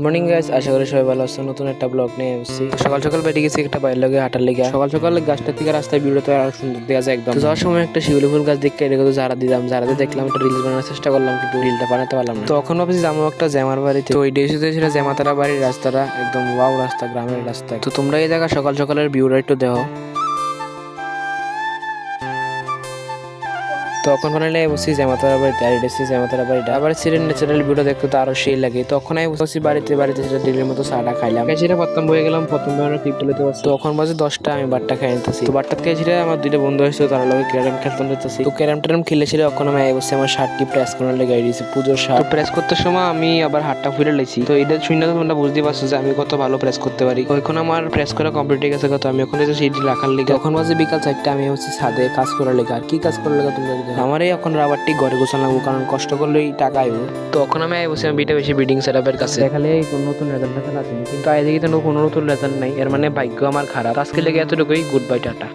Morning guys, আশা করি সবাই ভালো আছো। নতুন একটা ব্লগ নিয়ে এসেছি। সকাল সকাল বেরিয়ে গেছি একটা বাইরের লগে হাঁটার লেগে। সকাল সকাল গাছটা থেকে রাস্তায় ভিউটা আর সুন্দর দেখা যায় একদম। যাওয়ার সময় একটা শিউলি ফুল গাছ দেখে এটাকে যারা দিলাম, যারাতে দেখলাম একটা রিলস বানানোর চেষ্টা করলাম, কিন্তু রিলটা বানাতে পারলাম না। তখন ভাবছি যাবো একটা জ্যামার বাড়িতে। তো ওই ডেসিতে ছিল জ্যামাতারা বাড়ির রাস্তাটা, একদম ওয়াও রাস্তা, গ্রামের রাস্তা। তো তোমরা এই জায়গা সকাল সকালের ভিউটা একটু দেখো। তখন ফাইনালি বসছি জ্যামাতারা বাড়িতে, আর এটা জ্যামাতারা বাড়িটা। আবার সিরের ন্যাচারাল ভিউটা দেখতে তো আরো সেই লাগে। তখন আমি বসছি বাড়িতে সেটা দিলের মতো চাটা খাইলাম। সেটা প্রথম বয়ে গেলাম, প্রথম ক্লিপটা লইতে পারছি। তখন বাজে 10টা, আমি বারটা খাই নিতেছি। তো বারটা খেয়েছিল, আমার দুইটা বন্ধু হয়েছিল, তার লগে ক্যারাম খেলতে নিতেছি। তো ক্যারাম ট্যারাম খেলেছিল। এখন আমি বসছি আমার শার্টটি প্রেস করার লেগে দিয়েছি, পুজোর শার্ট। প্রেস করতে সময় আমি আবার হাতটা ফুলে লাইছি। তো এটা শুনে তো তোমরা বুঝতে পারছো যে আমি কত ভালো প্রেস করতে পারি। এখন আমার প্রেস করা কমপ্লিট হয়ে গেছে। আমি এখন সেইটি রাখার লেগে। এখন বাজে বিকাল 4টা, আমি হচ্ছে ছাদে কাজ করার লেগে। আর কি কাজ করার লেগে তোমরা আমার এই এখন রাবারটি ঘরে গোছানো লাগবো, কারণ কষ্ট করলেই টাকা আইব। তো এখন আমি বসে বিটা বেশি বিল্ডিং সেট আপের কাছে দেখালে কোন নতুন রেজাল্ট আছে, কিন্তু আজ দেখি তো কোনো নতুন রেজাল্ট নাই। এর মানে ভাগ্য আমার খারাপ। আজকে লেগে এতটুকুই, গুড বাই, টাটা।